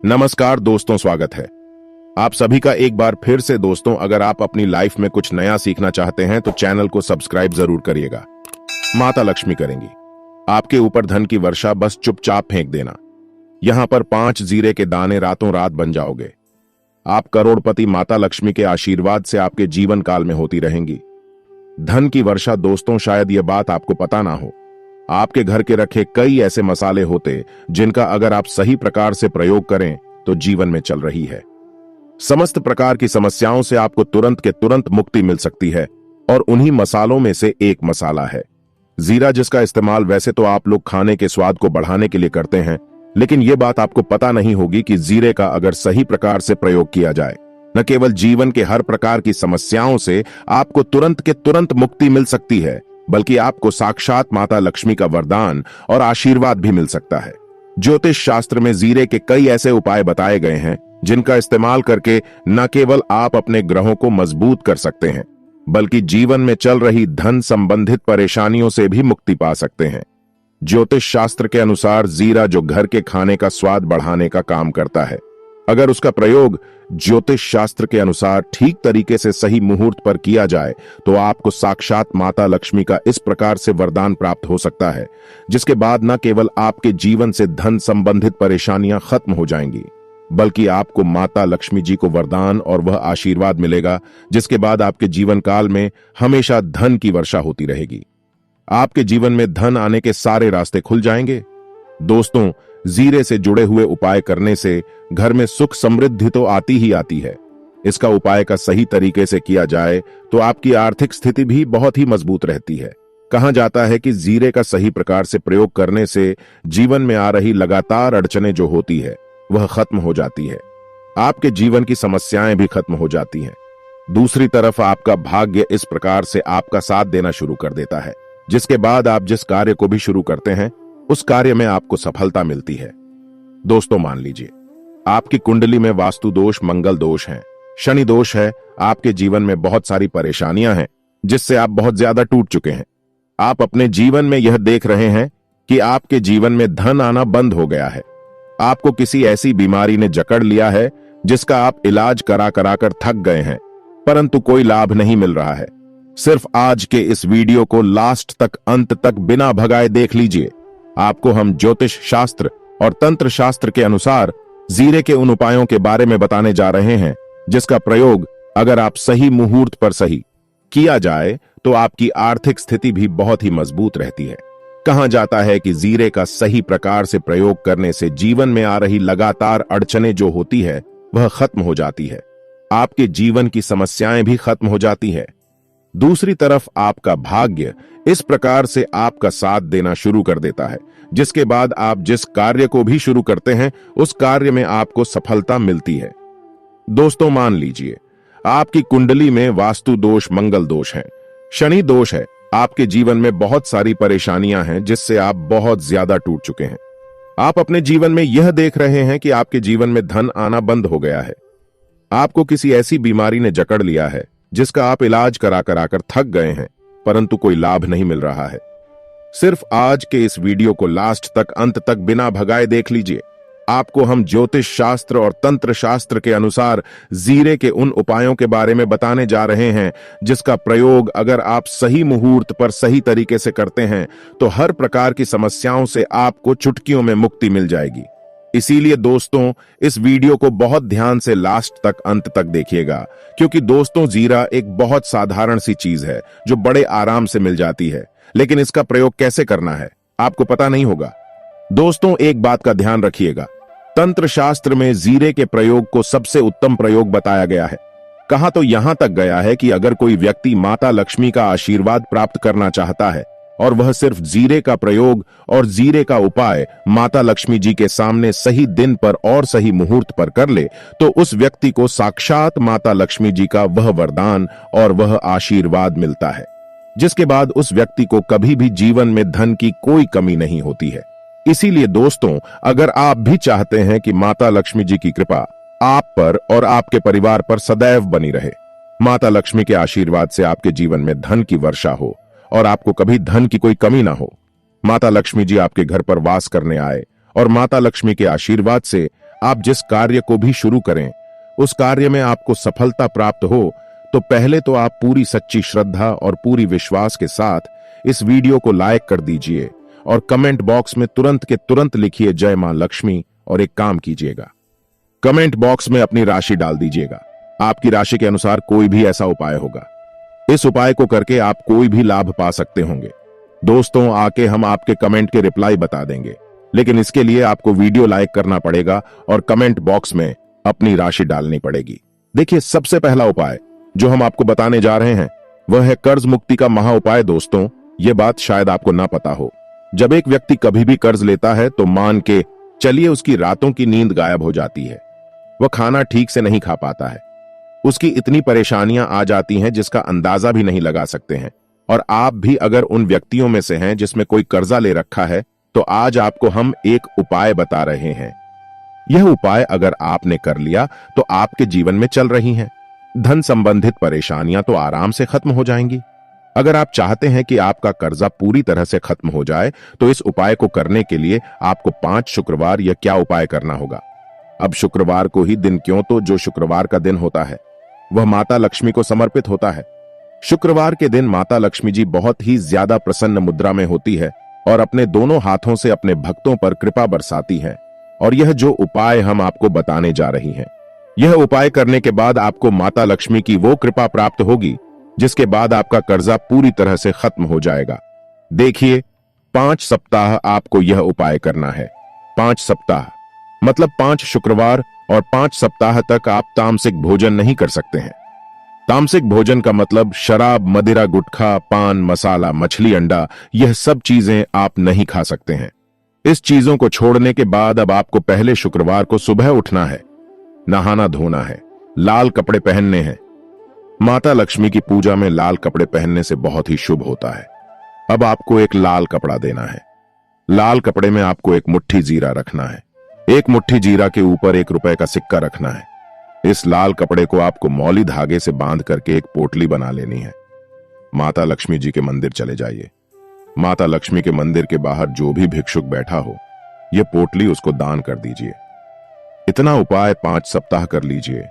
नमस्कार दोस्तों, स्वागत है आप सभी का एक बार फिर से। दोस्तों, अगर आप अपनी लाइफ में कुछ नया सीखना चाहते हैं तो चैनल को सब्सक्राइब जरूर करिएगा। माता लक्ष्मी करेंगी आपके ऊपर धन की वर्षा, बस चुपचाप फेंक देना। यहां पर 5 जीरे के दाने रातों रात बन जाओगे। आप करोड़पति। माता लक्ष्मी के आशीर्वाद से आपके जीवन काल में होती रहेंगी धन की वर्षा। दोस्तों, शायद यह बात आपको पता ना हो, आपके घर के रखे कई ऐसे मसाले होते जिनका अगर आप सही प्रकार से प्रयोग करें तो जीवन में चल रही है समस्त प्रकार की समस्याओं से आपको तुरंत के तुरंत मुक्ति मिल सकती है। और उन्हीं मसालों में से एक मसाला है जीरा, जिसका इस्तेमाल वैसे तो आप लोग खाने के स्वाद को बढ़ाने के लिए करते हैं, लेकिन यह बात आपको पता नहीं होगी कि जीरे का अगर सही प्रकार से प्रयोग किया जाए, न केवल जीवन के हर प्रकार की समस्याओं से आपको तुरंत के तुरंत मुक्ति मिल सकती है, बल्कि आपको साक्षात माता लक्ष्मी का वरदान और आशीर्वाद भी मिल सकता है। ज्योतिष शास्त्र में जीरे के कई ऐसे उपाय बताए गए हैं जिनका इस्तेमाल करके न केवल आप अपने ग्रहों को मजबूत कर सकते हैं, बल्कि जीवन में चल रही धन संबंधित परेशानियों से भी मुक्ति पा सकते हैं। ज्योतिष शास्त्र के अनुसार जीरा जो घर के खाने का स्वाद बढ़ाने का काम करता है, अगर उसका प्रयोग ज्योतिष शास्त्र के अनुसार ठीक तरीके से सही मुहूर्त पर किया जाए तो आपको साक्षात माता लक्ष्मी का इस प्रकार से वरदान प्राप्त हो सकता है, जिसके बाद न केवल आपके जीवन से धन संबंधित परेशानियां खत्म हो जाएंगी, बल्कि आपको माता लक्ष्मी जी को वरदान और वह आशीर्वाद मिलेगा, जिसके बाद आपके जीवन काल में हमेशा धन की वर्षा होती रहेगी। आपके जीवन में धन आने के सारे रास्ते खुल जाएंगे। दोस्तों, जीरे से जुड़े हुए उपाय करने से घर में सुख समृद्धि तो आती ही आती है। इसका उपाय का सही तरीके से किया जाए तो आपकी आर्थिक स्थिति भी बहुत ही मजबूत रहती है। कहा जाता है कि जीरे का सही प्रकार से प्रयोग करने से जीवन में आ रही लगातार अड़चनें जो होती है वह खत्म हो जाती है। आपके जीवन की समस्याएं भी खत्म हो जाती हैं। दूसरी तरफ आपका भाग्य इस प्रकार से आपका साथ देना शुरू कर देता है, जिसके बाद आप जिस कार्य को भी शुरू करते हैं उस कार्य में आपको सफलता मिलती है। दोस्तों, मान लीजिए आपकी कुंडली में वास्तु दोष, मंगल दोष है, शनि दोष है, आपके जीवन में बहुत सारी परेशानियां हैं जिससे आप बहुत ज्यादा टूट चुके हैं। आप अपने जीवन में यह देख रहे हैं कि आपके जीवन में धन आना बंद हो गया है। आपको किसी ऐसी बीमारी ने जकड़ लिया है जिसका आप इलाज करा कर थक गए हैं, परंतु कोई लाभ नहीं मिल रहा है। सिर्फ आज के इस वीडियो को लास्ट तक, अंत तक बिना भगाए देख लीजिए। आपको हम ज्योतिष शास्त्र और तंत्र शास्त्र के अनुसार जीरे के उन उपायों के बारे में बताने जा रहे हैं जिसका प्रयोग अगर आप सही मुहूर्त पर सही किया जाए तो आपकी आर्थिक स्थिति भी बहुत ही मजबूत रहती है। कहा जाता है कि जीरे का सही प्रकार से प्रयोग करने से जीवन में आ रही लगातार अड़चनें जो होती है वह खत्म हो जाती है। आपके जीवन की समस्याएं भी खत्म हो जाती है। दूसरी तरफ आपका भाग्य इस प्रकार से आपका साथ देना शुरू कर देता है, जिसके बाद आप जिस कार्य को भी शुरू करते हैं उस कार्य में आपको सफलता मिलती है। दोस्तों, मान लीजिए आपकी कुंडली में वास्तु दोष, मंगल दोष है, शनि दोष है, आपके जीवन में बहुत सारी परेशानियां हैं जिससे आप बहुत ज्यादा टूट चुके हैं। आप अपने जीवन में यह देख रहे हैं कि आपके जीवन में धन आना बंद हो गया है। आपको किसी ऐसी बीमारी ने जकड़ लिया है जिसका आप इलाज करा कर थक गए हैं, परंतु कोई लाभ नहीं मिल रहा है। सिर्फ आज के इस वीडियो को लास्ट तक, अंत तक बिना भगाए देख लीजिए। आपको हम ज्योतिष शास्त्र और तंत्र शास्त्र के अनुसार जीरे के उन उपायों के बारे में बताने जा रहे हैं जिसका प्रयोग अगर आप सही मुहूर्त पर सही तरीके से करते हैं तो हर प्रकार की समस्याओं से आपको चुटकियों में मुक्ति मिल जाएगी। इसीलिए दोस्तों, इस वीडियो को बहुत ध्यान से लास्ट तक, अंत तक देखिएगा, क्योंकि दोस्तों जीरा एक बहुत साधारण सी चीज है जो बड़े आराम से मिल जाती है, लेकिन इसका प्रयोग कैसे करना है आपको पता नहीं होगा। दोस्तों, एक बात का ध्यान रखिएगा, तंत्र शास्त्र में जीरे के प्रयोग को सबसे उत्तम प्रयोग बताया गया है। कहा तो यहां तक गया है कि अगर कोई व्यक्ति माता लक्ष्मी का आशीर्वाद प्राप्त करना चाहता है और वह सिर्फ जीरे का प्रयोग और जीरे का उपाय माता लक्ष्मी जी के सामने सही दिन पर और सही मुहूर्त पर कर ले तो उस व्यक्ति को साक्षात माता लक्ष्मी जी का वह वरदान और वह आशीर्वाद मिलता है, जिसके बाद उस व्यक्ति को कभी भी जीवन में धन की कोई कमी नहीं होती है। इसीलिए दोस्तों, अगर आप भी चाहते हैं कि माता लक्ष्मी जी की कृपा आप पर और आपके परिवार पर सदैव बनी रहे, माता लक्ष्मी के आशीर्वाद से आपके जीवन में धन की वर्षा हो और आपको कभी धन की कोई कमी ना हो, माता लक्ष्मी जी आपके घर पर वास करने आए और माता लक्ष्मी के आशीर्वाद से आप जिस कार्य को भी शुरू करें, उस कार्य में आपको सफलता प्राप्त हो तो पहले तो आप पूरी सच्ची श्रद्धा और पूरी विश्वास के साथ इस वीडियो को लाइक कर दीजिए और कमेंट बॉक्स में तुरंत के तुरंत लिखिए जय मां लक्ष्मी और एक काम कीजिएगा, कमेंट बॉक्स में अपनी राशि डाल दीजिएगा। आपकी राशि के अनुसार कोई भी ऐसा उपाय होगा। इस उपाय को करके आप कोई भी लाभ पा सकते होंगे। दोस्तों, आके हम आपके कमेंट के रिप्लाई बता देंगे, लेकिन इसके लिए आपको वीडियो लाइक करना पड़ेगा और कमेंट बॉक्स में अपनी राशि डालनी पड़ेगी। देखिए, सबसे पहला उपाय जो हम आपको बताने जा रहे हैं वह है कर्ज मुक्ति का महा उपाय। दोस्तों, यह बात शायद आपको ना पता हो, जब एक व्यक्ति कभी भी कर्ज लेता है तो मान के चलिए उसकी रातों की नींद गायब हो जाती है, वह खाना ठीक से नहीं खा पाता है, उसकी इतनी परेशानियां आ जाती हैं जिसका अंदाजा भी नहीं लगा सकते हैं। और आप भी अगर उन व्यक्तियों में से हैं जिसमें कोई कर्जा ले रखा है, तो आज आपको हम एक उपाय बता रहे हैं। यह उपाय अगर आपने कर लिया तो आपके जीवन में चल रही हैं धन संबंधित परेशानियां तो आराम से खत्म हो जाएंगी। अगर आप चाहते हैं कि आपका कर्जा पूरी तरह से खत्म हो जाए तो इस उपाय को करने के लिए आपको 5 शुक्रवार यह क्या उपाय करना होगा। अब शुक्रवार को ही दिन क्यों, तो जो शुक्रवार का दिन होता है वह माता लक्ष्मी को समर्पित होता है। शुक्रवार के दिन माता लक्ष्मी जी बहुत ही ज्यादा प्रसन्न मुद्रा में होती है और अपने दोनों हाथों से अपने भक्तों पर कृपा बरसाती है। और यह जो उपाय हम आपको बताने जा रही हैं, यह उपाय करने के बाद आपको माता लक्ष्मी की वो कृपा प्राप्त होगी जिसके बाद आपका कर्जा पूरी तरह से खत्म हो जाएगा। देखिए, 5 सप्ताह आपको यह उपाय करना है। 5 सप्ताह मतलब 5 शुक्रवार और 5 सप्ताह तक आप तामसिक भोजन नहीं कर सकते हैं। तामसिक भोजन का मतलब शराब, मदिरा, गुटखा, पान, मसाला, मछली, अंडा, यह सब चीजें आप नहीं खा सकते हैं। इस चीजों को छोड़ने के बाद अब आपको पहले शुक्रवार को सुबह उठना है, नहाना धोना है, लाल कपड़े पहनने हैं। माता लक्ष्मी की पूजा में लाल कपड़े पहनने से बहुत ही शुभ होता है। अब आपको एक लाल कपड़ा देना है। लाल कपड़े में आपको एक मुट्ठी जीरा रखना है। एक मुट्ठी जीरा के ऊपर 1 रुपए का सिक्का रखना है। इस लाल कपड़े को आपको मौली धागे से बांध करके एक पोटली बना लेनी है। माता लक्ष्मी जी के मंदिर चले जाइए। माता लक्ष्मी के मंदिर के बाहर जो भी भिक्षुक बैठा हो, यह पोटली उसको दान कर दीजिए। इतना उपाय 5 सप्ताह कर लीजिए।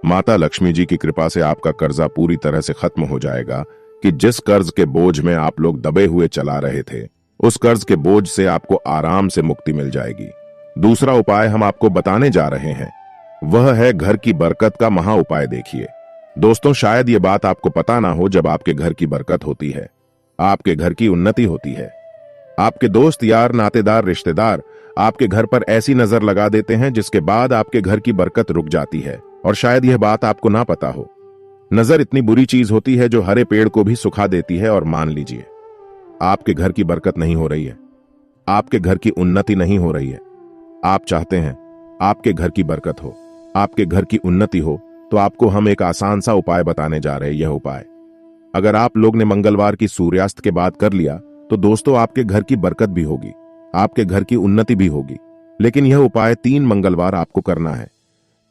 माता लक्ष्मी जी की कृपा से आपका कर्जा पूरी तरह से खत्म हो जाएगा कि जिस कर्ज के बोझ में आप लोग दबे हुए चला रहे थे, उस कर्ज के बोझ से आपको आराम से मुक्ति मिल जाएगी। दूसरा उपाय हम आपको बताने जा रहे हैं, वह है घर की बरकत का महा उपाय। देखिए दोस्तों, शायद यह बात आपको पता ना हो, जब आपके घर की बरकत होती है, आपके घर की उन्नति होती है, आपके दोस्त, यार, नातेदार, रिश्तेदार आपके घर पर ऐसी नजर लगा देते हैं जिसके बाद आपके घर की बरकत रुक जाती है। और शायद यह बात आपको ना पता हो, नजर इतनी बुरी चीज होती है जो हरे पेड़ को भी सुखा देती है। और मान लीजिए आपके घर की बरकत नहीं हो रही है, आपके घर की उन्नति नहीं हो रही है, आप चाहते हैं आपके घर की बरकत हो, आपके घर की उन्नति हो, तो आपको हम एक आसान सा उपाय बताने जा रहे हैं। यह उपाय अगर आप लोग ने मंगलवार की सूर्यास्त के बाद कर लिया तो दोस्तों आपके घर की बरकत भी होगी, आपके घर की उन्नति भी होगी। लेकिन यह उपाय 3 मंगलवार आपको करना है।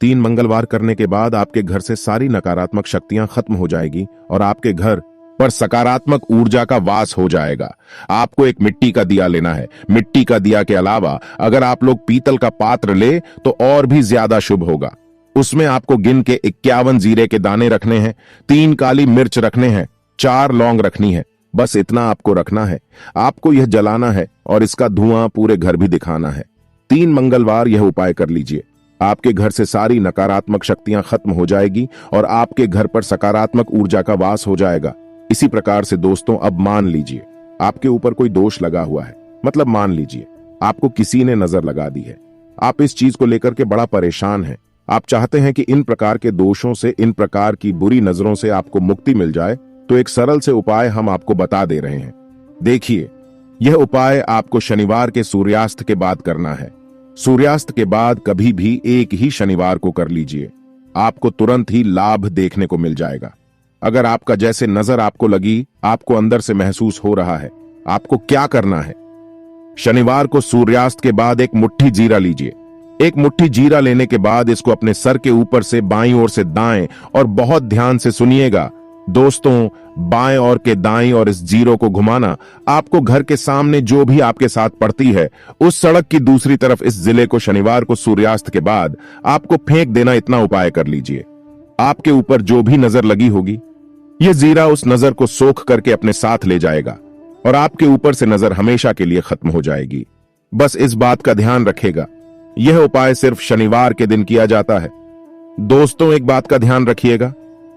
3 मंगलवार करने के बाद आपके घर से सारी नकारात्मक शक्तियां खत्म हो जाएगी और आपके घर पर सकारात्मक ऊर्जा का वास हो जाएगा। आपको एक मिट्टी का दिया लेना है। मिट्टी का दिया के अलावा अगर आप लोग पीतल का पात्र ले तो और भी ज्यादा शुभ होगा। उसमें आपको गिन के 51 जीरे के दाने रखने हैं, 3 काली मिर्च रखने हैं, 4 लौंग रखनी है। बस इतना आपको रखना है। आपको यह जलाना है और इसका धुआं पूरे घर भी दिखाना है। 3 मंगलवार यह उपाय कर लीजिए। आपके घर से सारी नकारात्मक शक्तियां खत्म हो जाएगी और आपके घर पर सकारात्मक ऊर्जा का वास हो जाएगा। इसी प्रकार से दोस्तों, अब मान लीजिए आपके ऊपर कोई दोष लगा हुआ है, मतलब मान लीजिए आपको किसी ने नजर लगा दी है, आप इस चीज को लेकर के बड़ा परेशान हैं, आप चाहते हैं कि इन प्रकार के दोषों से, इन प्रकार की बुरी नजरों से आपको मुक्ति मिल जाए, तो एक सरल से उपाय हम आपको बता दे रहे हैं। देखिए, यह उपाय आपको शनिवार के सूर्यास्त के बाद करना है। सूर्यास्त के बाद कभी भी एक ही शनिवार को कर लीजिए, आपको तुरंत ही लाभ देखने को मिल जाएगा। अगर आपका जैसे नजर आपको लगी, आपको अंदर से महसूस हो रहा है, आपको क्या करना है, शनिवार को सूर्यास्त के बाद एक मुट्ठी जीरा लीजिए। एक मुट्ठी जीरा लेने के बाद इसको अपने सर के ऊपर से बाईं ओर से दाएं, और बहुत ध्यान से सुनिएगा, दोस्तों, बाएं और के दाएं और इस जीरो को घुमाना आपको घर के सामने जो भी आपके साथ पड़ती है उस सड़क की दूसरी तरफ इस जिले को शनिवार को सूर्यास्त के बाद आपको फेंक देना, इतना उपाय कर लीजिए। आपके ऊपर जो भी नजर लगी होगी यह जीरा उस नजर को सोख करके अपने साथ ले जाएगा और आपके ऊपर से नजर हमेशा के लिए खत्म हो जाएगी। बस इस बात का ध्यान रखिएगा, यह उपाय सिर्फ शनिवार के दिन किया जाता है। दोस्तों, एक बात का ध्यान रखिएगा,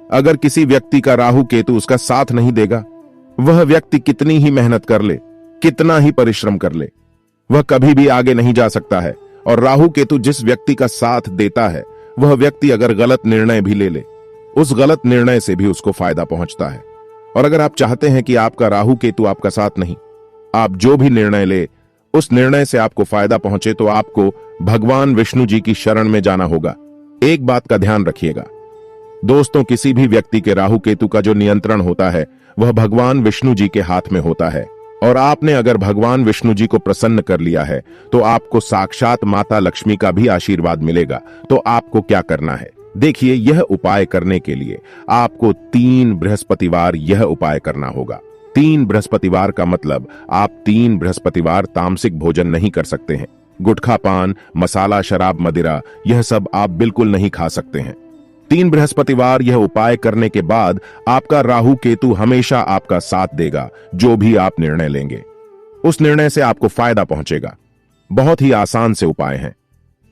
अगर किसी व्यक्ति का राहु केतु उसका साथ नहीं देगा, वह व्यक्ति कितनी ही मेहनत कर ले, कितना ही परिश्रम कर ले, वह कभी भी आगे नहीं जा सकता है। और राहु केतु जिस व्यक्ति का साथ देता है वह व्यक्ति अगर गलत निर्णय भी ले उस गलत निर्णय से भी उसको फायदा पहुंचता है। और अगर आप चाहते हैं कि आपका राहु केतु आपका साथ नहीं, आप जो भी निर्णय ले उस निर्णय से आपको फायदा पहुंचे, तो आपको भगवान विष्णु जी की शरण में जाना होगा। एक बात का ध्यान रखिएगा दोस्तों, किसी भी व्यक्ति के राहु केतु का जो नियंत्रण होता है वह भगवान विष्णु जी के हाथ में होता है। और आपने अगर भगवान विष्णु जी को प्रसन्न कर लिया है तो आपको साक्षात माता लक्ष्मी का भी आशीर्वाद मिलेगा। तो आपको क्या करना है, देखिए, यह उपाय करने के लिए आपको 3 बृहस्पतिवार यह उपाय करना होगा। 3 बृहस्पतिवार का मतलब आप 3 बृहस्पतिवार तामसिक भोजन नहीं कर सकते हैं। गुटखा, पान, मसाला, शराब, मदिरा, यह सब आप बिल्कुल नहीं खा सकते हैं। 3 बृहस्पतिवार यह उपाय करने के बाद आपका राहु केतु हमेशा आपका साथ देगा। जो भी आप निर्णय लेंगे उस निर्णय से आपको फायदा पहुंचेगा। बहुत ही आसान से उपाय हैं।